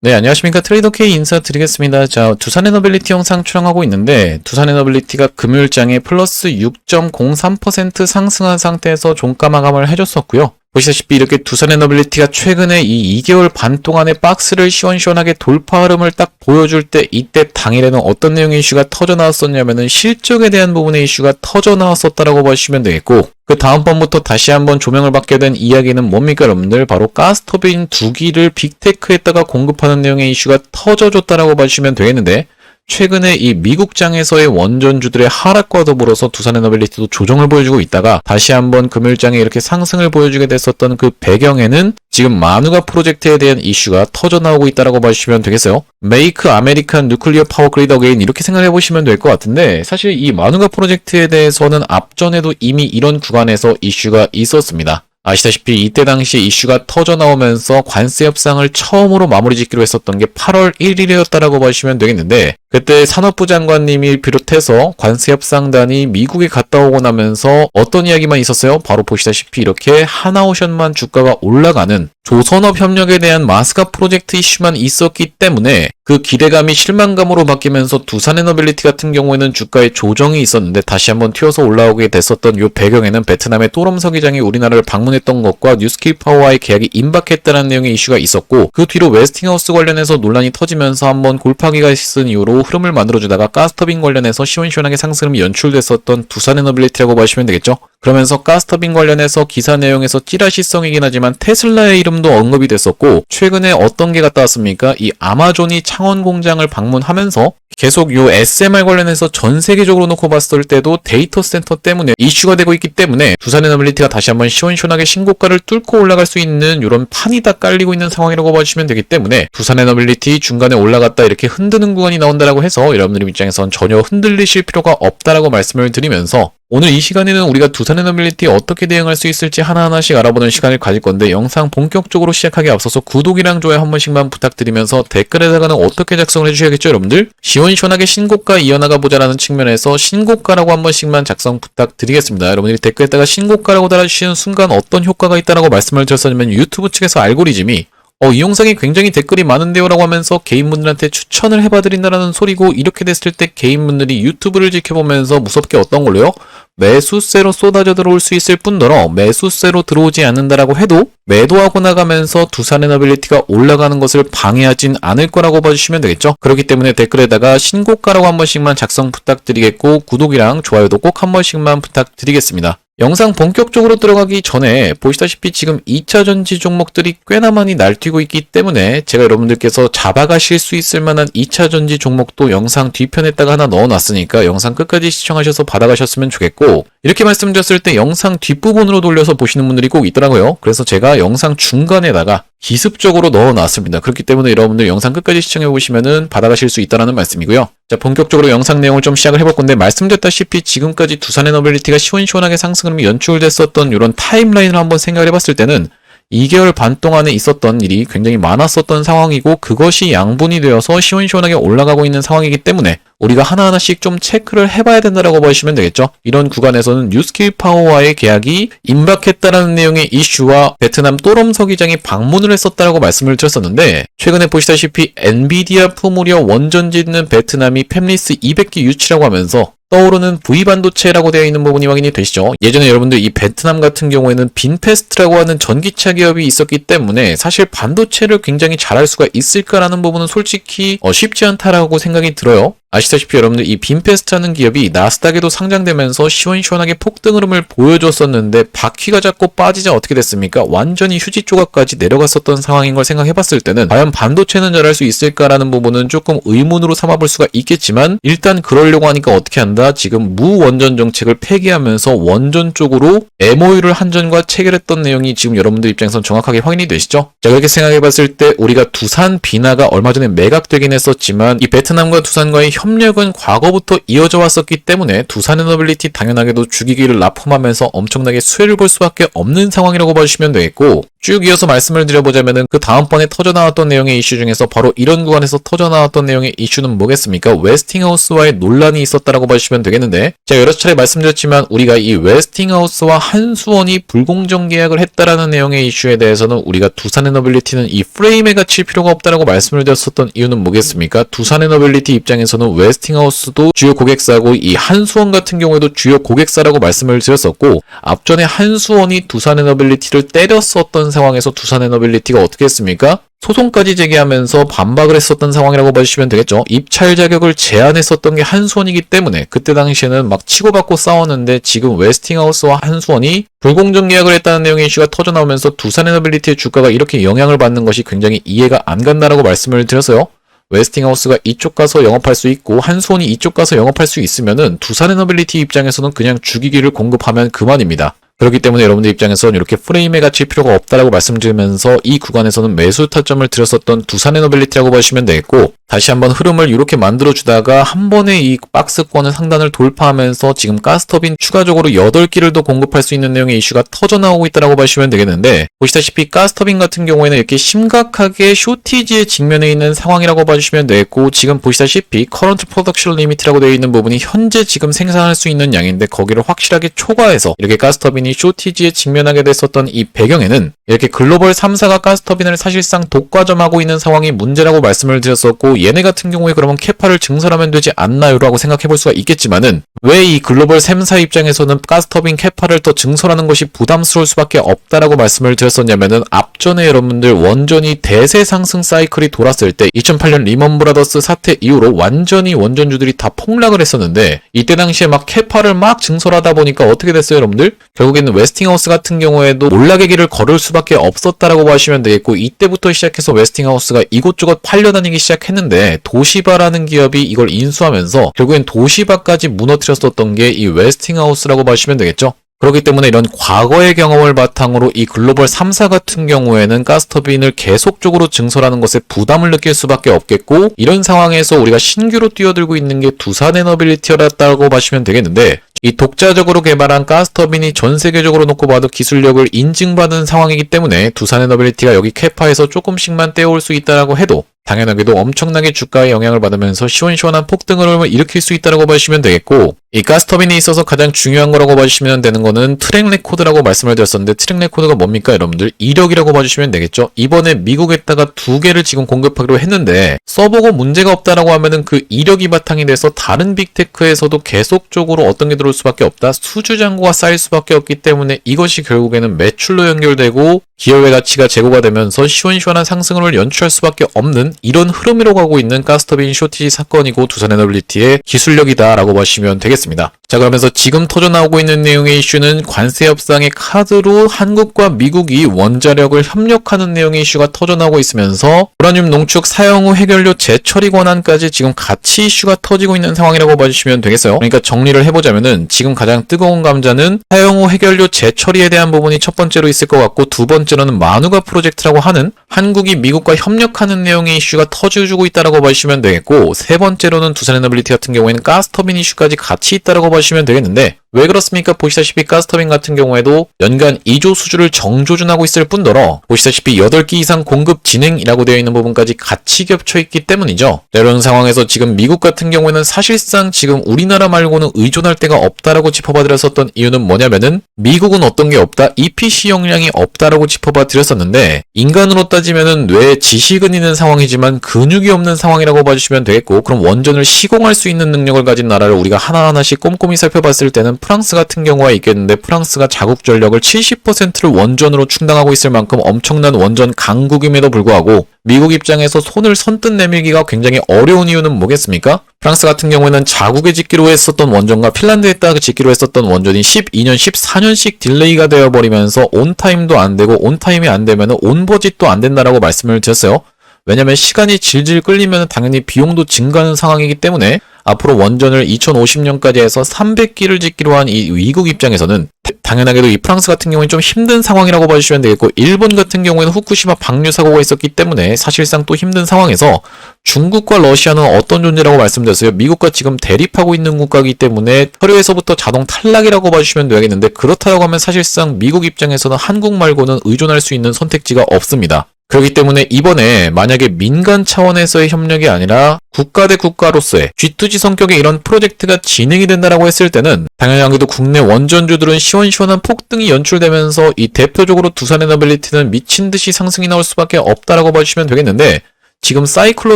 네, 안녕하십니까. 트레이더 K 인사드리겠습니다. 자, 두산에너빌리티 영상 촬영하고 있는데, 두산에너빌리티가 금요일장에 플러스 6.03% 상승한 상태에서 종가 마감을 해줬었고요. 보시다시피 이렇게 두산에너빌리티가 최근에 이 2개월 반 동안의 박스를 시원시원하게 돌파 흐름을 딱 보여줄 때, 이때 당일에는 어떤 내용의 이슈가 터져 나왔었냐면은 실적에 대한 부분의 이슈가 터져 나왔었다라고 보시면 되겠고, 그 다음번부터 다시 한번 조명을 받게 된 이야기는 뭡니까 여러분들? 바로 가스터빈 2기를 빅테크에다가 공급하는 내용의 이슈가 터져줬다라고 봐주시면 되겠는데, 최근에 이 미국장에서의 원전주들의 하락과 더불어서 두산에너빌리티도 조정을 보여주고 있다가 다시 한번 금요일장에 이렇게 상승을 보여주게 됐었던 그 배경에는 지금 마누가 프로젝트에 대한 이슈가 터져나오고 있다라고 봐주시면 되겠어요. Make American Nuclear Power Grid Again 이렇게 생각해 보시면 될 것 같은데, 사실 이 마누가 프로젝트에 대해서는 앞전에도 이미 이런 구간에서 이슈가 있었습니다. 아시다시피 이때 당시 이슈가 터져 나오면서 관세 협상을 처음으로 마무리 짓기로 했었던 게 8월 1일이었다라고 보시면 되겠는데, 그때 산업부 장관님이 비롯해서 관세 협상단이 미국에 갔다 오고 나면서 어떤 이야기만 있었어요? 바로 보시다시피 이렇게 하나오션만 주가가 올라가는 조선업 협력에 대한 마스가 프로젝트 이슈만 있었기 때문에 그 기대감이 실망감으로 바뀌면서 두산에너빌리티 같은 경우에는 주가에 조정이 있었는데, 다시 한번 튀어서 올라오게 됐었던 이 배경에는 베트남의 또롬서 기장이 우리나라를 방문했던 것과 뉴스킬파워와의 계약이 임박했다는 내용의 이슈가 있었고, 그 뒤로 웨스팅하우스 관련해서 논란이 터지면서 한번 골파기가 있은 이후로 흐름을 만들어주다가 가스터빈 관련해서 시원시원하게 상승이 연출됐었던 두산에너빌리티라고 보시면 되겠죠. 그러면서 가스터빈 관련해서 기사 내용에서 찌라시성이긴 하지만 테슬라의 이름도 언급이 됐었고, 최근에 어떤 게 갔다 왔습니까? 이 아마존이 창원 공장을 방문하면서 계속 요 SMR 관련해서 전 세계적으로 놓고 봤을 때도 데이터 센터 때문에 이슈가 되고 있기 때문에 두산에너빌리티가 다시 한번 시원시원하게 신고가를 뚫고 올라갈 수 있는 이런 판이 다 깔리고 있는 상황이라고 봐주시면 되기 때문에, 두산에너빌리티 중간에 올라갔다 이렇게 흔드는 구간이 나온다라고 해서 여러분들 입장에선 전혀 흔들리실 필요가 없다라고 말씀을 드리면서, 오늘 이 시간에는 우리가 두산에너빌리티 어떻게 대응할 수 있을지 하나하나씩 알아보는 시간을 가질 건데, 영상 본격적으로 시작하기에 앞서서 구독이랑 좋아요 한 번씩만 부탁드리면서 댓글에다가는 어떻게 작성을 해주셔야겠죠 여러분들? 시원시원하게 신고가 이어나가 보자라는 측면에서 신고가라고 한 번씩만 작성 부탁드리겠습니다. 여러분들이 댓글에다가 신고가라고 달아주시는 순간 어떤 효과가 있다라고 말씀을 드렸었냐면, 유튜브 측에서 알고리즘이 이 영상이 굉장히 댓글이 많은데요 라고 하면서 개인분들한테 추천을 해봐드린다라는 소리고, 이렇게 됐을 때 개인분들이 유튜브를 지켜보면서 무섭게 어떤 걸로요? 매수세로 쏟아져 들어올 수 있을 뿐더러 매수세로 들어오지 않는다라고 해도 매도하고 나가면서 두산에너빌리티가 올라가는 것을 방해하진 않을 거라고 봐주시면 되겠죠. 그렇기 때문에 댓글에다가 신고가라고 한 번씩만 작성 부탁드리겠고, 구독이랑 좋아요도 꼭 한 번씩만 부탁드리겠습니다. 영상 본격적으로 들어가기 전에 보시다시피 지금 2차전지 종목들이 꽤나 많이 날뛰고 있기 때문에 제가 여러분들께서 잡아가실 수 있을 만한 2차전지 종목도 영상 뒤편에다가 하나 넣어놨으니까 영상 끝까지 시청하셔서 받아가셨으면 좋겠고, 이렇게 말씀드렸을 때 영상 뒷부분으로 돌려서 보시는 분들이 꼭 있더라고요. 그래서 제가 영상 중간에다가 기습적으로 넣어놨습니다. 그렇기 때문에 여러분들 영상 끝까지 시청해보시면은 받아가실 수 있다는 말씀이고요. 자, 본격적으로 영상 내용을 좀 시작을 해볼 건데, 말씀드렸다시피 지금까지 두산에너빌리티가 시원시원하게 상승을 연출됐었던 이런 타임라인을 한번 생각을 해봤을 때는 2개월 반 동안에 있었던 일이 굉장히 많았었던 상황이고, 그것이 양분이 되어서 시원시원하게 올라가고 있는 상황이기 때문에 우리가 하나하나씩 좀 체크를 해봐야 된다라고 보시면 되겠죠. 이런 구간에서는 뉴스킬파워와의 계약이 임박했다라는 내용의 이슈와 베트남 또롬서 기장이 방문을 했었다라고 말씀을 드렸었는데, 최근에 보시다시피 엔비디아 품으려 원전 짓는 베트남이 팹리스 200기 유치라고 하면서 떠오르는 V반도체라고 되어 있는 부분이 확인이 되시죠. 예전에 여러분들 이 베트남 같은 경우에는 빈페스트라고 하는 전기차 기업이 있었기 때문에 사실 반도체를 굉장히 잘할 수가 있을까라는 부분은 솔직히 쉽지 않다라고 생각이 들어요. 아시다시피 여러분들 이 빈페스트라는 기업이 나스닥에도 상장되면서 시원시원하게 폭등 흐름을 보여줬었는데, 바퀴가 자꾸 빠지자 어떻게 됐습니까? 완전히 휴지 조각까지 내려갔었던 상황인 걸 생각해봤을 때는 과연 반도체는 잘할 수 있을까라는 부분은 조금 의문으로 삼아볼 수가 있겠지만, 일단 그러려고 하니까 어떻게 한다? 지금 무원전 정책을 폐기하면서 원전 쪽으로 MOU를 한전과 체결했던 내용이 지금 여러분들 입장에선 정확하게 확인이 되시죠? 자, 그렇게 생각해봤을 때 우리가 두산 비나가 얼마 전에 매각되긴 했었지만, 이 베트남과 두산과의 협력 협력은 과거부터 이어져 왔었기 때문에 두산에너빌리티 당연하게도 주기기를 납품하면서 엄청나게 수혜를 볼 수밖에 없는 상황이라고 봐주시면 되겠고, 쭉 이어서 말씀을 드려보자면은 그 다음번에 터져나왔던 내용의 이슈 중에서 바로 이런 구간에서 터져나왔던 내용의 이슈는 뭐겠습니까? 웨스팅하우스와의 논란이 있었다라고 봐주시면 되겠는데, 제가 여러 차례 말씀드렸지만 우리가 이 웨스팅하우스와 한수원이 불공정 계약을 했다라는 내용의 이슈에 대해서는 우리가 두산에너빌리티는 이 프레임에 갇힐 필요가 없다라고 말씀을 드렸었던 이유는 뭐겠습니까? 두산에너빌리티 입장에서는 웨스팅하우스도 주요 고객사고 이 한수원 같은 경우에도 주요 고객사라고 말씀을 드렸었고, 앞전에 한수원이 두산에너빌리티를 때렸었던 상황에서 두산에너빌리티가 어떻게 했습니까? 소송까지 제기하면서 반박을 했었던 상황이라고 봐주시면 되겠죠. 입찰 자격을 제한했었던 게 한수원이기 때문에 그때 당시에는 막 치고받고 싸웠는데, 지금 웨스팅하우스와 한수원이 불공정 계약을 했다는 내용의 이슈가 터져나오면서 두산에너빌리티의 주가가 이렇게 영향을 받는 것이 굉장히 이해가 안 간다라고 말씀을 드렸어요. 웨스팅하우스가 이쪽 가서 영업할 수 있고 한수원이 이쪽 가서 영업할 수 있으면은 두산에너빌리티 입장에서는 그냥 주기기를 공급하면 그만입니다. 그렇기 때문에 여러분들 입장에서는 이렇게 프레임에 갇힐 필요가 없다라고 말씀드리면서 이 구간에서는 매수 타점을 드렸었던 두산에너빌리티라고 보시면 되겠고, 다시 한번 흐름을 이렇게 만들어주다가 한 번에 이 박스권의 상단을 돌파하면서 지금 가스터빈 추가적으로 8기를 더 공급할 수 있는 내용의 이슈가 터져나오고 있다라고 보시면 되겠는데, 보시다시피 가스터빈 같은 경우에는 이렇게 심각하게 쇼티지에 직면해 있는 상황이라고 봐주시면 되겠고, 지금 보시다시피 커런트 프로덕션 리미트라고 되어 있는 부분이 현재 지금 생산할 수 있는 양인데 거기를 확실하게 초과해서 이렇게 가스터빈이 쇼티지에 직면하게 됐었던 이 배경에는 이렇게 글로벌 3사가 가스터빈을 사실상 독과점하고 있는 상황이 문제라고 말씀을 드렸었고, 얘네 같은 경우에 그러면 캐파를 증설하면 되지 않나요? 라고 생각해 볼 수가 있겠지만은, 왜 이 글로벌 3사 입장에서는 가스터빈 캐파를 더 증설하는 것이 부담스러울 수밖에 없다라고 말씀을 드렸었냐면은, 앞전에 여러분들 원전이 대세 상승 사이클이 돌았을 때 2008년 리먼 브라더스 사태 이후로 완전히 원전주들이 다 폭락을 했었는데, 이때 당시에 막 캐파를 막 증설하다 보니까 어떻게 됐어요, 여러분들? 결국에는 웨스팅하우스 같은 경우에도 몰락의 길을 걸을 수밖에 없었다라고 보시면 되겠고, 이때부터 시작해서 웨스팅하우스가 이곳저곳 팔려다니기 시작했는데, 도시바라는 기업이 이걸 인수하면서 결국엔 도시바까지 무너뜨렸었던 게 이 웨스팅하우스라고 보시면 되겠죠. 그렇기 때문에 이런 과거의 경험을 바탕으로 이 글로벌 3사 같은 경우에는 가스터빈을 계속적으로 증설하는 것에 부담을 느낄 수밖에 없겠고, 이런 상황에서 우리가 신규로 뛰어들고 있는 게 두산에너빌리티였다고 보시면 되겠는데, 이 독자적으로 개발한 가스터빈이 전 세계적으로 놓고 봐도 기술력을 인증받은 상황이기 때문에 두산에너빌리티가 여기 캐파에서 조금씩만 떼어올 수 있다라고 해도 당연하게도 엄청나게 주가에 영향을 받으면서 시원시원한 폭등을 일으킬 수 있다고 보시면 되겠고, 이 가스터빈에 있어서 가장 중요한 거라고 봐주시면 되는 거는 트랙 레코드라고 말씀을 드렸었는데, 트랙 레코드가 뭡니까 여러분들? 이력이라고 봐주시면 되겠죠. 이번에 미국에다가 2개를 지금 공급하기로 했는데 써보고 문제가 없다라고 하면은 그 이력이 바탕이 돼서 다른 빅테크에서도 계속적으로 어떤 게 들어올 수밖에 없다, 수주잔고가 쌓일 수밖에 없기 때문에 이것이 결국에는 매출로 연결되고 기업의 가치가 제고가 되면서 시원시원한 상승을 연출할 수밖에 없는 이런 흐름으로 가고 있는 가스터빈 쇼티지 사건이고, 두산에너빌리티의 기술력이다라고 보시면 되겠습니다. 자, 그러면서 지금 터져나오고 있는 내용의 이슈는 관세 협상의 카드로 한국과 미국이 원자력을 협력하는 내용의 이슈가 터져나오고 있으면서 우라늄 농축 사용 후 해결료 재처리 권한까지 지금 같이 이슈가 터지고 있는 상황이라고 봐주시면 되겠어요. 그러니까 정리를 해보자면은 지금 가장 뜨거운 감자는 사용 후 해결료 재처리에 대한 부분이 첫 번째로 있을 것 같고, 두 번째로는 마누가 프로젝트라고 하는 한국이 미국과 협력하는 내용의 이슈가 터져주고 있다라고 봐주시면 되겠고, 세 번째로는 두산에너빌리티 같은 경우에는 가스터빈 이슈까지 같이 있다라고 봐주시면 되겠는데, 왜 그렇습니까? 보시다시피 가스터빈 같은 경우에도 연간 2조 수주를 정조준하고 있을 뿐더러 보시다시피 8기 이상 공급 진행이라고 되어 있는 부분까지 같이 겹쳐 있기 때문이죠. 이런 상황에서 지금 미국 같은 경우에는 사실상 지금 우리나라 말고는 의존할 데가 없다라고 짚어봐 드렸었던 이유는 뭐냐면은, 미국은 어떤 게 없다? EPC 역량이 없다라고 짚어봐 드렸었는데, 인간으로 따지면은 뇌에 지식은 있는 상황이지만 근육이 없는 상황이라고 봐주시면 되겠고, 그럼 원전을 시공할 수 있는 능력을 가진 나라를 우리가 하나하나씩 꼼꼼히 살펴봤을 때는 프랑스 같은 경우가 있겠는데, 프랑스가 자국 전력을 70%를 원전으로 충당하고 있을 만큼 엄청난 원전 강국임에도 불구하고 미국 입장에서 손을 선뜻 내밀기가 굉장히 어려운 이유는 뭐겠습니까? 프랑스 같은 경우에는 자국에 짓기로 했었던 원전과 핀란드에다가 짓기로 했었던 원전이 12년, 14년씩 딜레이가 되어버리면서 온타임도 안 되고, 온타임이 안 되면 온버짓도 안 된다라고 말씀을 드렸어요. 왜냐면 시간이 질질 끌리면 당연히 비용도 증가하는 상황이기 때문에 앞으로 원전을 2050년까지 해서 300기를 짓기로 한 이 미국 입장에서는 당연하게도 이 프랑스 같은 경우는 좀 힘든 상황이라고 봐주시면 되겠고, 일본 같은 경우에는 후쿠시마 방류 사고가 있었기 때문에 사실상 또 힘든 상황에서 중국과 러시아는 어떤 존재라고 말씀드렸어요. 미국과 지금 대립하고 있는 국가이기 때문에 혈유에서부터 자동 탈락이라고 봐주시면 되겠는데, 그렇다고 하면 사실상 미국 입장에서는 한국 말고는 의존할 수 있는 선택지가 없습니다. 그렇기 때문에 이번에 만약에 민간 차원에서의 협력이 아니라 국가 대 국가로서의 G2G 성격의 이런 프로젝트가 진행이 된다라고 했을 때는 당연하게도 국내 원전주들은 시원시원한 폭등이 연출되면서 이 대표적으로 두산에너빌리티는 미친 듯이 상승이 나올 수밖에 없다라고 봐주시면 되겠는데, 지금 사이클로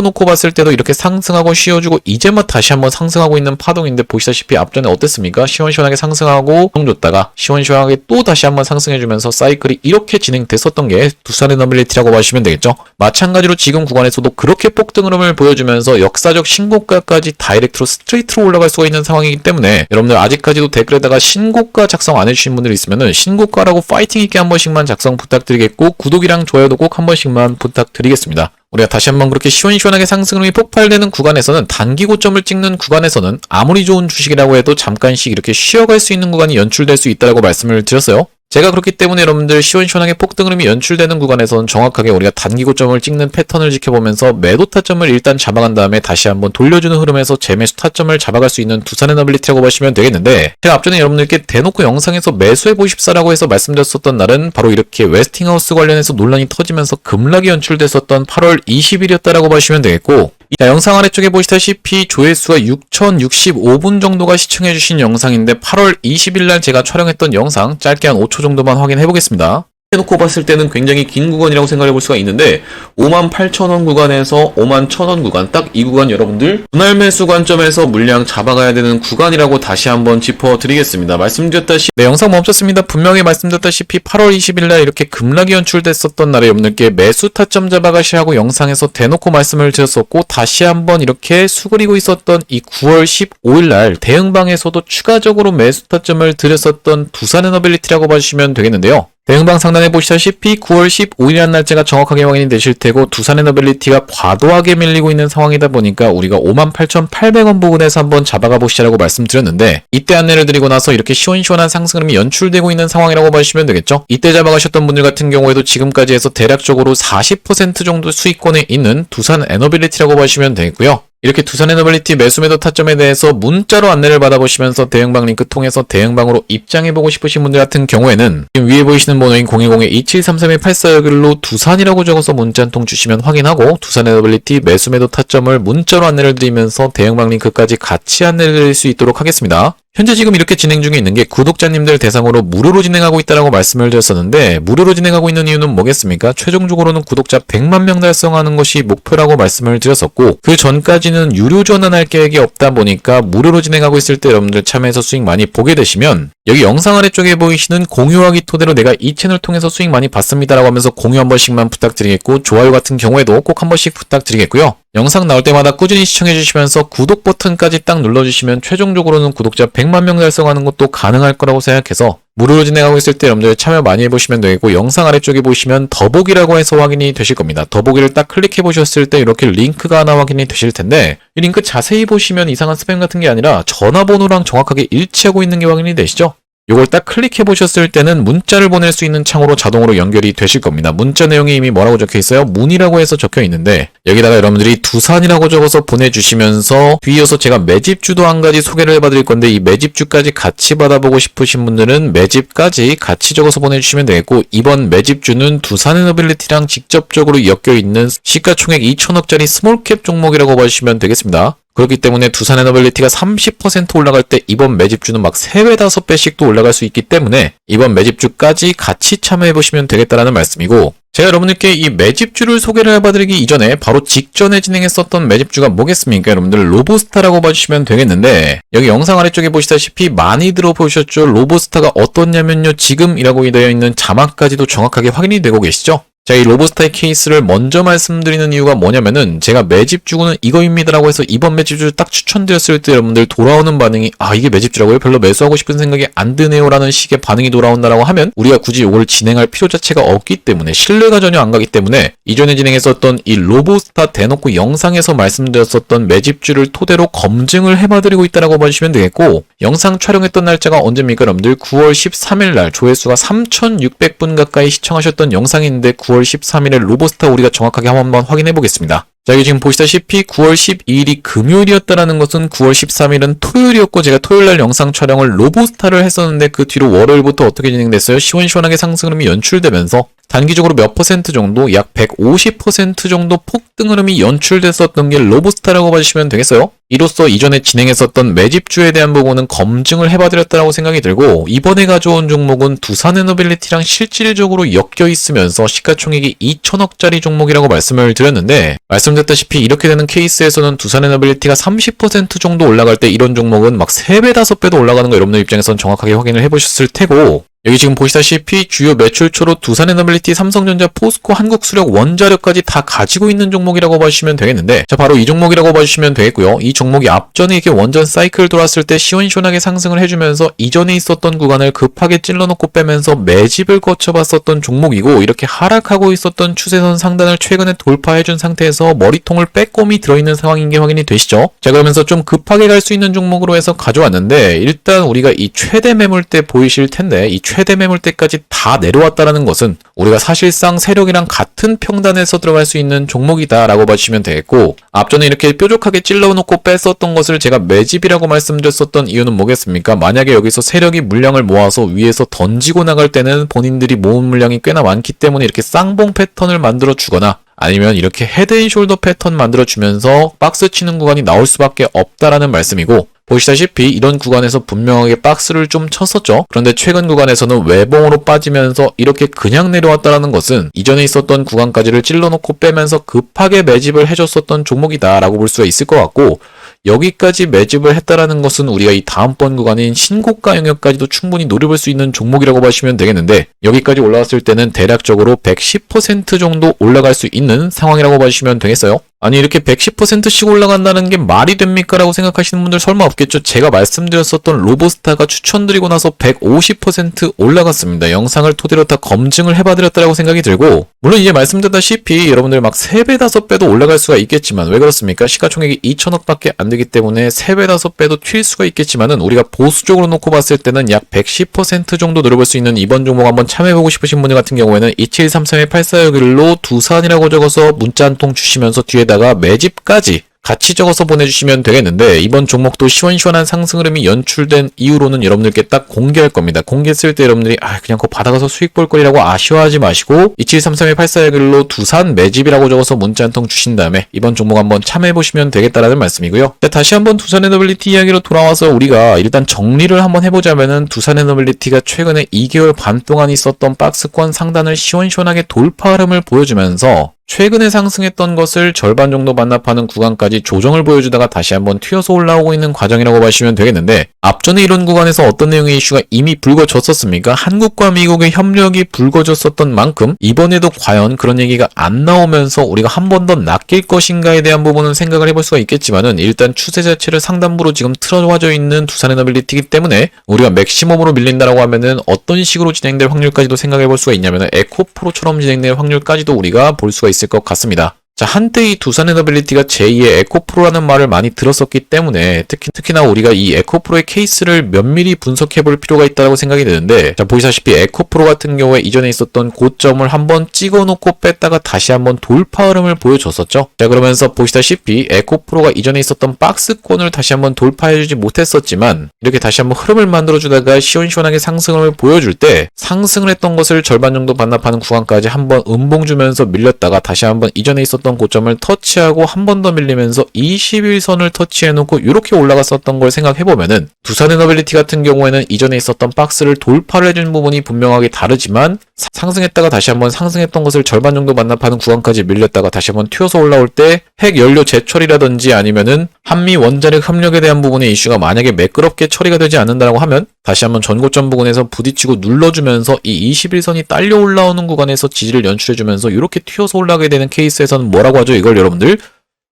놓고 봤을 때도 이렇게 상승하고 쉬어주고 이제 막 다시 한번 상승하고 있는 파동인데, 보시다시피 앞전에 어땠습니까? 시원시원하게 상승하고 줬다가 시원시원하게 또 다시 한번 상승해주면서 사이클이 이렇게 진행됐었던 게 두산에너빌리티라고 봐주시면 되겠죠. 마찬가지로 지금 구간에서도 그렇게 폭등 흐름을 보여주면서 역사적 신고가까지 다이렉트로 스트레이트로 올라갈 수가 있는 상황이기 때문에, 여러분들 아직까지도 댓글에다가 신고가 작성 안 해주신 분들이 있으면은 신고가라고 파이팅 있게 한 번씩만 작성 부탁드리겠고, 구독이랑 좋아요도 꼭 한 번씩만 부탁드리겠습니다. 우리가 다시 한번 그렇게 시원시원하게 상승이 폭발되는 구간에서는, 단기 고점을 찍는 구간에서는 아무리 좋은 주식이라고 해도 잠깐씩 이렇게 쉬어갈 수 있는 구간이 연출될 수 있다고 말씀을 드렸어요. 제가 그렇기 때문에 여러분들 시원시원하게 폭등 흐름이 연출되는 구간에서는 정확하게 우리가 단기 고점을 찍는 패턴을 지켜보면서 매도 타점을 일단 잡아간 다음에 다시 한번 돌려주는 흐름에서 재매수 타점을 잡아갈 수 있는 두산에너빌리티라고 보시면 되겠는데, 제가 앞전에 여러분들께 대놓고 영상에서 매수해 보십사라고 해서 말씀드렸었던 날은 바로 이렇게 웨스팅하우스 관련해서 논란이 터지면서 급락이 연출됐었던 8월 20일이었다라고 보시면 되겠고, 자, 영상 아래쪽에 보시다시피 조회수가 6065분 정도가 시청해주신 영상인데, 8월 20일날 제가 촬영했던 영상 짧게 한 5초 정도만 확인해 보겠습니다. 해놓고 봤을 때는 굉장히 긴 구간이라고 생각해 볼 수가 있는데, 58,000원 구간에서 51,000원 구간, 딱 이 구간 여러분들 분할 매수 관점에서 물량 잡아가야 되는 구간이라고 다시 한번 짚어드리겠습니다. 말씀드렸다시피 영상 멈췄습니다. 분명히 말씀드렸다시피 8월 20일날 이렇게 급락이 연출됐었던 날에 여러분들께 매수 타점 잡아가시라고 영상에서 대놓고 말씀을 드렸었고, 다시 한번 이렇게 수그리고 있었던 이 9월 15일날 대응방에서도 추가적으로 매수 타점을 드렸었던 두산에너빌리티라고 봐주시면 되겠는데요. 대응방 상단에 보시다시피 9월 15일이라는 날짜가 정확하게 확인이 되실 테고, 두산에너빌리티가 과도하게 밀리고 있는 상황이다 보니까 우리가 58,800원 부근에서 한번 잡아가 보시라고 말씀드렸는데, 이때 안내를 드리고 나서 이렇게 시원시원한 상승률이 연출되고 있는 상황이라고 보시면 되겠죠. 이때 잡아가셨던 분들 같은 경우에도 지금까지 해서 대략적으로 40% 정도 수익권에 있는 두산에너빌리티라고 보시면 되겠고요. 이렇게 두산에너빌리티 매수 매도 타점에 대해서 문자로 안내를 받아보시면서 대응방 링크 통해서 대응방으로 입장해보고 싶으신 분들 같은 경우에는 지금 위에 보이시는 번호인 010-2733-8461로 두산이라고 적어서 문자 한 통 주시면 확인하고, 두산에너빌리티 매수 매도 타점을 문자로 안내를 드리면서 대응방 링크까지 같이 안내를 드릴 수 있도록 하겠습니다. 현재 지금 이렇게 진행 중에 있는 게 구독자님들 대상으로 무료로 진행하고 있다고 말씀을 드렸었는데, 무료로 진행하고 있는 이유는 뭐겠습니까? 최종적으로는 구독자 100만 명 달성하는 것이 목표라고 말씀을 드렸었고, 그 전까지는 유료 전환할 계획이 없다 보니까 무료로 진행하고 있을 때 여러분들 참여해서 수익 많이 보게 되시면, 여기 영상 아래쪽에 보이시는 공유하기 토대로 내가 이 채널 통해서 수익 많이 받습니다라고 하면서 공유 한 번씩만 부탁드리겠고, 좋아요 같은 경우에도 꼭 한 번씩 부탁드리겠고요. 영상 나올 때마다 꾸준히 시청해주시면서 구독 버튼까지 딱 눌러주시면 최종적으로는 구독자 100만 명 달성하는 것도 가능할 거라고 생각해서 무료로 진행하고 있을 때 여러분들 참여 많이 해보시면 되겠고, 영상 아래쪽에 보시면 더보기라고 해서 확인이 되실 겁니다. 더보기를 딱 클릭해 보셨을 때 이렇게 링크가 하나 확인이 되실 텐데, 이 링크 자세히 보시면 이상한 스팸 같은 게 아니라 전화번호랑 정확하게 일치하고 있는 게 확인이 되시죠? 이걸 딱 클릭해 보셨을 때는 문자를 보낼 수 있는 창으로 자동으로 연결이 되실 겁니다. 문자 내용이 이미 뭐라고 적혀 있어요? 문의라고 해서 적혀 있는데, 여기다가 여러분들이 두산이라고 적어서 보내주시면서 뒤이어서 제가 매집주도 한 가지 소개를 해봐드릴 건데, 이 매집주까지 같이 받아보고 싶으신 분들은 매집까지 같이 적어서 보내주시면 되겠고, 이번 매집주는 두산에너빌리티랑 직접적으로 엮여 있는 시가총액 2천억짜리 스몰캡 종목이라고 보시면 되겠습니다. 그렇기 때문에 두산에너빌리티가 30% 올라갈 때 이번 매집주는 막 3배, 5배씩도 올라갈 수 있기 때문에 이번 매집주까지 같이 참여해보시면 되겠다라는 말씀이고, 제가 여러분들께 이 매집주를 소개를 해봐드리기 이전에 바로 직전에 진행했었던 매집주가 뭐겠습니까? 여러분들 로보스타라고 봐주시면 되겠는데, 여기 영상 아래쪽에 보시다시피 많이 들어보셨죠? 로보스타가 어떻냐면요, 지금이라고 되어 있는 자막까지도 정확하게 확인이 되고 계시죠? 자, 이 로보스타의 케이스를 먼저 말씀드리는 이유가 뭐냐면은 제가 매집주고는 이거입니다라고 해서 이번 매집주 딱 추천드렸을 때 여러분들 돌아오는 반응이 이게 매집주라고요? 별로 매수하고 싶은 생각이 안 드네요 라는 식의 반응이 돌아온다라고 하면 우리가 굳이 이걸 진행할 필요 자체가 없기 때문에 신뢰가 전혀 안 가기 때문에 이전에 진행했었던 이 로보스타 대놓고 영상에서 말씀드렸었던 매집주를 토대로 검증을 해봐드리고 있다라고 봐주시면 되겠고, 영상 촬영했던 날짜가 언제입니까 여러분들? 9월 13일 날 조회수가 3,600분 가까이 시청하셨던 영상인데 9월 13일에 로보스타 우리가 정확하게 한번 확인해 보겠습니다. 자, 여기 지금 보시다시피 9월 12일이 금요일이었다라는 것은 9월 13일은 토요일이었고, 제가 토요일날 영상 촬영을 로보스타를 했었는데 그 뒤로 월요일부터 어떻게 진행됐어요? 시원시원하게 상승 흐름이 연출되면서 단기적으로 몇 퍼센트 정도, 약 150% 정도 폭등 흐름이 연출됐었던 게 로보스타라고 봐주시면 되겠어요. 이로써 이전에 진행했었던 매집주에 대한 부분은 검증을 해봐드렸다고 생각이 들고, 이번에 가져온 종목은 두산에너빌리티랑 실질적으로 엮여 있으면서 시가총액이 2천억짜리 종목이라고 말씀을 드렸는데, 말씀드렸다시피 이렇게 되는 케이스에서는 두산에너빌리티가 30% 정도 올라갈 때 이런 종목은 막 3배, 5배도 올라가는 거 여러분들 입장에서는 정확하게 확인을 해보셨을 테고, 여기 지금 보시다시피 주요 매출초로 두산에너빌리티, 삼성전자, 포스코, 한국수력, 원자력까지 다 가지고 있는 종목이라고 봐주시면 되겠는데, 자, 바로 이 종목이라고 봐주시면 되겠고요. 이 종목이 앞전에 이렇게 원전 사이클 돌았을 때 시원시원하게 상승을 해주면서 이전에 있었던 구간을 급하게 찔러놓고 빼면서 매집을 거쳐봤었던 종목이고, 이렇게 하락하고 있었던 추세선 상단을 최근에 돌파해준 상태에서 머리통을 빼꼼히 들어있는 상황인 게 확인이 되시죠? 자, 그러면서 좀 급하게 갈 수 있는 종목으로 해서 가져왔는데, 일단 우리가 이 최대 매물대 보이실 텐데, 이 최대 매물대까지 다 내려왔다라는 것은 우리가 사실상 세력이랑 같은 평단에서 들어갈 수 있는 종목이다라고 봐주시면 되겠고, 앞전에 이렇게 뾰족하게 찔러놓고 뺐었던 것을 제가 매집이라고 말씀드렸었던 이유는 뭐겠습니까? 만약에 여기서 세력이 물량을 모아서 위에서 던지고 나갈 때는 본인들이 모은 물량이 꽤나 많기 때문에 이렇게 쌍봉 패턴을 만들어 주거나, 아니면 이렇게 헤드앤숄더 패턴 만들어주면서 박스 치는 구간이 나올 수밖에 없다라는 말씀이고, 보시다시피 이런 구간에서 분명하게 박스를 좀 쳤었죠. 그런데 최근 구간에서는 외봉으로 빠지면서 이렇게 그냥 내려왔다는 것은 이전에 있었던 구간까지를 찔러놓고 빼면서 급하게 매집을 해줬었던 종목이다라고 볼 수가 있을 것 같고, 여기까지 매집을 했다라는 것은 우리가 이 다음번 구간인 신고가 영역까지도 충분히 노려볼 수 있는 종목이라고 보시면 되겠는데, 여기까지 올라왔을 때는 대략적으로 110% 정도 올라갈 수 있는 상황이라고 봐주시면 되겠어요. 아니, 이렇게 110%씩 올라간다는 게 말이 됩니까? 라고 생각하시는 분들 설마 없겠죠? 제가 말씀드렸었던 로보스타가 추천드리고 나서 150% 올라갔습니다. 영상을 토대로 다 검증을 해봐드렸다고 생각이 들고, 물론 이제 말씀드렸다시피 여러분들 막 3배, 5배도 올라갈 수가 있겠지만, 왜 그렇습니까? 시가총액이 2천억밖에 안 되기 때문에 3배, 5배도 튈 수가 있겠지만은, 우리가 보수적으로 놓고 봤을 때는 약 110% 정도 노려볼 수 있는 이번 종목 한번 참여해보고 싶으신 분들 같은 경우에는 2733-8461로 두산이라고 적어서 문자 한 통 주시면서 뒤에다가 매집까지 같이 적어서 보내주시면 되겠는데, 이번 종목도 시원시원한 상승 흐름이 연출된 이후로는 여러분들께 딱 공개할 겁니다. 공개했을 때 여러분들이 그냥 그거 받아가서 수익 볼 거리라고 아쉬워하지 마시고 2733-8461로 두산 매집이라고 적어서 문자 한 통 주신 다음에 이번 종목 한번 참여해보시면 되겠다라는 말씀이고요. 자, 다시 한번 두산에너빌리티 이야기로 돌아와서 우리가 일단 정리를 한번 해보자면은, 두산에너빌리티가 최근에 2개월 반 동안 있었던 박스권 상단을 시원시원하게 돌파 흐름을 보여주면서 최근에 상승했던 것을 절반 정도 반납하는 구간까지 조정을 보여주다가 다시 한번 튀어서 올라오고 있는 과정이라고 보시면 되겠는데, 앞전에 이런 구간에서 어떤 내용의 이슈가 이미 불거졌었습니까? 한국과 미국의 협력이 불거졌었던 만큼 이번에도 과연 그런 얘기가 안 나오면서 우리가 한 번 더 낚일 것인가에 대한 부분은 생각을 해볼 수가 있겠지만은, 일단 추세 자체를 상단부로 지금 틀어져 있는 두산에너빌리티이기 때문에 우리가 맥시멈으로 밀린다라고 하면은 어떤 식으로 진행될 확률까지도 생각해 볼 수가 있냐면은 에코프로처럼 진행될 확률까지도 우리가 볼 수가 있을 것 같습니다. 자, 한때 이 두산에너빌리티가 제2의 에코프로라는 말을 많이 들었었기 때문에 특히나 우리가 이 에코프로의 케이스를 면밀히 분석해 볼 필요가 있다고 생각이 드는데, 자, 보시다시피 에코프로 같은 경우에 이전에 있었던 고점을 한번 찍어놓고 뺐다가 다시 한번 돌파 흐름을 보여줬었죠. 자, 그러면서 보시다시피 에코프로가 이전에 있었던 박스권을 다시 한번 돌파해주지 못했었지만, 이렇게 다시 한번 흐름을 만들어주다가 시원시원하게 상승을 보여줄 때 상승을 했던 것을 절반 정도 반납하는 구간까지 한번 음봉 주면서 밀렸다가 다시 한번 이전에 있었던 고점을 터치하고 한 번 더 밀리면서 21선을 터치해놓고 이렇게 올라갔었던 걸 생각해보면은, 두산에너빌리티 같은 경우에는 이전에 있었던 박스를 돌파를 해준 부분이 분명하게 다르지만 상승했다가 다시 한번 상승했던 것을 절반 정도 반납하는 구간까지 밀렸다가 다시 한번 튀어서 올라올 때 핵 연료 재처리라든지 아니면은 한미 원자력 협력에 대한 부분의 이슈가 만약에 매끄럽게 처리가 되지 않는다고 하면 다시 한번 전고점 부근에서 부딪히고 눌러주면서 이 21선이 딸려 올라오는 구간에서 지지를 연출해주면서 이렇게 튀어서 올라가게 되는 케이스에서는 뭐라고 하죠? 이걸 여러분들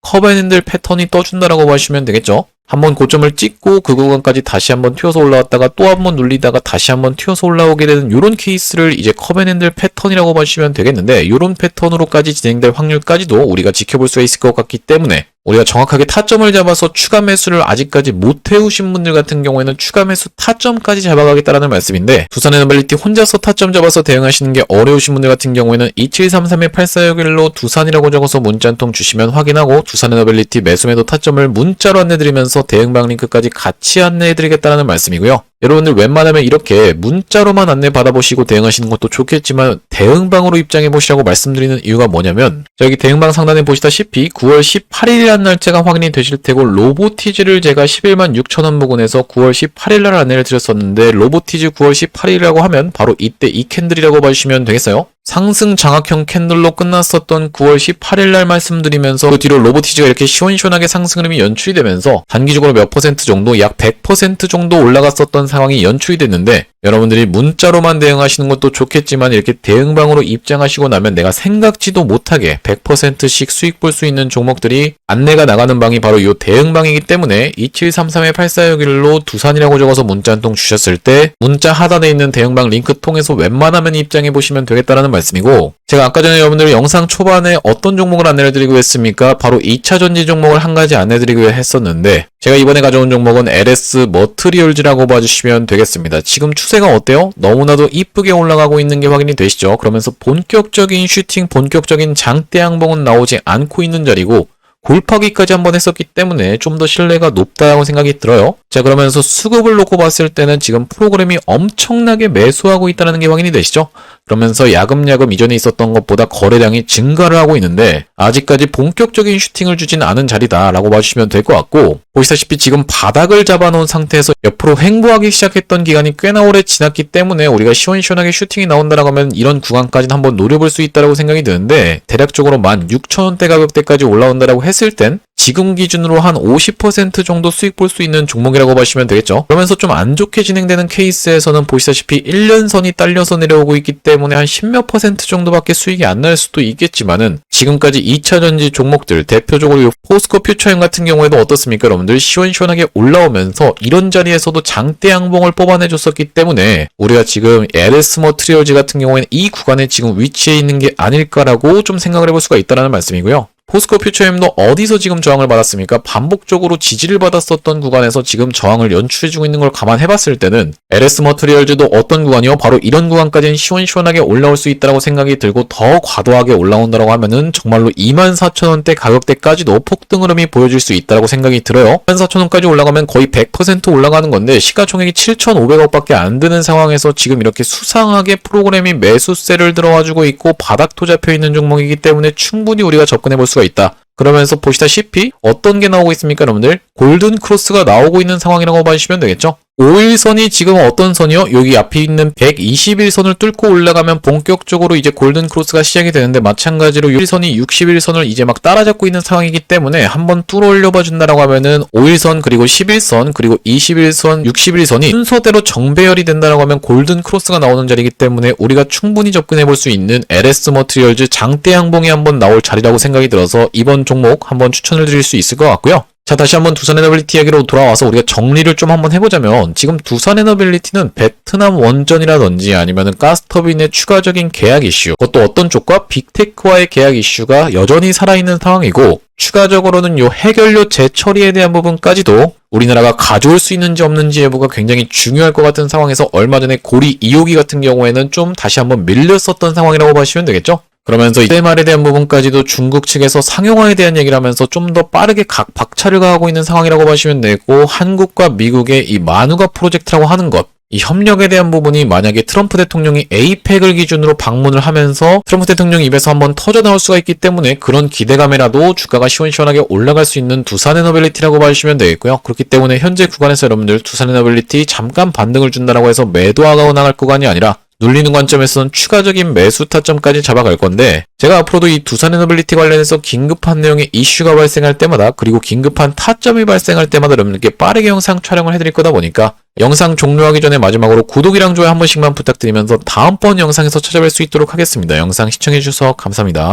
커브앤핸들 패턴이 떠준다라고 보시면 되겠죠. 한번 고점을 찍고 그 구간까지 다시 한번 튀어서 올라왔다가 또 한번 눌리다가 다시 한번 튀어서 올라오게 되는 이런 케이스를 이제 커브앤핸들 패턴이라고 보시면 되겠는데 이런 패턴으로까지 진행될 확률까지도 우리가 지켜볼 수가 있을 것 같기 때문에 우리가 정확하게 타점을 잡아서 추가 매수를 아직까지 못 태우신 분들 같은 경우에는 추가 매수 타점까지 잡아가겠다라는 말씀인데 두산 에너빌리티 혼자서 타점 잡아서 대응하시는 게 어려우신 분들 같은 경우에는 2733-8461로 두산이라고 적어서 문자 한 통 주시면 확인하고 두산 에너빌리티 매수매도 타점을 문자로 안내드리면서 대응방 링크까지 같이 안내해드리겠다는 말씀이고요. 여러분들 웬만하면 이렇게 문자로만 안내 받아보시고 대응하시는 것도 좋겠지만 대응방으로 입장해보시라고 말씀드리는 이유가 뭐냐면 여기 대응방 상단에 보시다시피 9월 18일이라는 날짜가 확인이 되실 테고 로보티즈를 제가 11만 6천원 부근에서 9월 18일날 안내를 드렸었는데 로보티즈 9월 18일이라고 하면 바로 이때 이 캔들이라고 봐주시면 되겠어요. 상승 장악형 캔들로 끝났었던 9월 18일날 말씀드리면서 그 뒤로 로보티즈가 이렇게 시원시원하게 상승 흐름이 연출이 되면서 단기적으로 몇 퍼센트 정도 약 100% 정도 올라갔었던 상황이 연출이 됐는데 여러분들이 문자로만 대응하시는 것도 좋겠지만 이렇게 대응방으로 입장하시고 나면 내가 생각지도 못하게 100%씩 수익 볼 수 있는 종목들이 안내가 나가는 방이 바로 이 대응방이기 때문에 2733-8461로 두산이라고 적어서 문자 한 통 주셨을 때 문자 하단에 있는 대응방 링크 통해서 웬만하면 입장해 보시면 되겠다라는 말씀이고 제가 아까 전에 여러분들 영상 초반에 어떤 종목을 안내를 드리고 했습니까? 바로 2차 전지 종목을 한 가지 안내드리고 했었는데 제가 이번에 가져온 종목은 LS 머트리얼즈라고 봐주시면 되겠습니다. 지금 추세가 어때요? 너무나도 이쁘게 올라가고 있는 게 확인이 되시죠? 그러면서 본격적인 슈팅, 본격적인 장대 양봉은 나오지 않고 있는 자리고 골파기까지 한번 했었기 때문에 좀 더 신뢰가 높다고 생각이 들어요. 자, 그러면서 수급을 놓고 봤을 때는 지금 프로그램이 엄청나게 매수하고 있다는 게 확인이 되시죠? 그러면서 야금야금 이전에 있었던 것보다 거래량이 증가를 하고 있는데 아직까지 본격적인 슈팅을 주진 않은 자리다라고 봐주시면 될 것 같고 보시다시피 지금 바닥을 잡아놓은 상태에서 옆으로 횡보하기 시작했던 기간이 꽤나 오래 지났기 때문에 우리가 시원시원하게 슈팅이 나온다라고 하면 이런 구간까지는 한번 노려볼 수 있다라고 생각이 드는데 대략적으로 16,000원대 가격대까지 올라온다라고 했을 땐 지금 기준으로 한 50% 정도 수익 볼 수 있는 종목이라고 보시면 되겠죠. 그러면서 좀 안 좋게 진행되는 케이스에서는 보시다시피 1년선이 딸려서 내려오고 있기 때문에 한 10몇 % 정도밖에 수익이 안 날 수도 있겠지만은 지금까지 2차 전지 종목들 대표적으로 포스코 퓨처엠 같은 경우에도 어떻습니까? 여러분들 시원시원하게 올라오면서 이런 자리에서도 장대 양봉을 뽑아내줬었기 때문에 우리가 지금 LS 머트리얼즈 같은 경우에는 이 구간에 지금 위치해 있는 게 아닐까라고 좀 생각을 해볼 수가 있다는 말씀이고요. 포스코 퓨처엠도 어디서 지금 저항을 받았습니까? 반복적으로 지지를 받았었던 구간에서 지금 저항을 연출해주고 있는 걸 감안해봤을 때는 LS 머트리얼즈도 어떤 구간이요? 바로 이런 구간까지는 시원시원하게 올라올 수 있다고 생각이 들고 더 과도하게 올라온다고 하면은 정말로 24,000원대 가격대까지도 폭등 흐름이 보여질 수 있다고 생각이 들어요. 24,000원까지 올라가면 거의 100% 올라가는 건데 시가총액이 7,500억밖에 안 드는 상황에서 지금 이렇게 수상하게 프로그램이 매수세를 들어와주고 있고 바닥도 잡혀있는 종목이기 때문에 충분히 우리가 접근해볼 수가 있다. 그러면서 보시다시피 어떤 게 나오고 있습니까 여러분들? 골든 크로스가 나오고 있는 상황이라고 봐주시면 되겠죠? 5일선이 지금 어떤 선이요? 여기 앞에 있는 121선을 뚫고 올라가면 본격적으로 이제 골든 크로스가 시작이 되는데 마찬가지로 1선이 61선을 이제 막 따라잡고 있는 상황이기 때문에 한번 뚫어 올려봐 준다라고 하면은 5일선 그리고 11선 그리고 21선 61선이 순서대로 정배열이 된다라고 하면 골든 크로스가 나오는 자리이기 때문에 우리가 충분히 접근해 볼 수 있는 LS 머트리얼즈 장대 양봉이 한번 나올 자리라고 생각이 들어서 이번 종목 한번 추천을 드릴 수 있을 것 같고요. 자, 다시 한번 두산 에너빌리티 이야기로 돌아와서 우리가 정리를 좀 한번 해보자면 지금 두산 에너빌리티는 베트남 원전이라든지 아니면은 가스터빈의 추가적인 계약 이슈 그것도 어떤 쪽과 빅테크와의 계약 이슈가 여전히 살아있는 상황이고 추가적으로는 요 해결료 재처리에 대한 부분까지도 우리나라가 가져올 수 있는지 없는지 여부가 굉장히 중요할 것 같은 상황에서 얼마 전에 고리 2호기 같은 경우에는 좀 다시 한번 밀렸었던 상황이라고 보시면 되겠죠. 그러면서 이때 말에 대한 부분까지도 중국 측에서 상용화에 대한 얘기를 하면서 좀 더 빠르게 각 박차를 가하고 있는 상황이라고 보시면 되고 한국과 미국의 이 마누가 프로젝트라고 하는 것 이 협력에 대한 부분이 만약에 트럼프 대통령이 에이펙을 기준으로 방문을 하면서 트럼프 대통령 입에서 한번 터져나올 수가 있기 때문에 그런 기대감이라도 주가가 시원시원하게 올라갈 수 있는 두산 에너빌리티라고 봐주시면 되겠고요. 그렇기 때문에 현재 구간에서 여러분들 두산 에너빌리티 잠깐 반등을 준다라고 해서 매도하고 나갈 구간이 아니라 눌리는 관점에서는 추가적인 매수 타점까지 잡아갈 건데 제가 앞으로도 이 두산 에너빌리티 관련해서 긴급한 내용의 이슈가 발생할 때마다 그리고 긴급한 타점이 발생할 때마다 여러분들께 빠르게 영상 촬영을 해드릴 거다 보니까 영상 종료하기 전에 마지막으로 구독이랑 좋아요 한 번씩만 부탁드리면서 다음번 영상에서 찾아뵐 수 있도록 하겠습니다. 영상 시청해주셔서 감사합니다.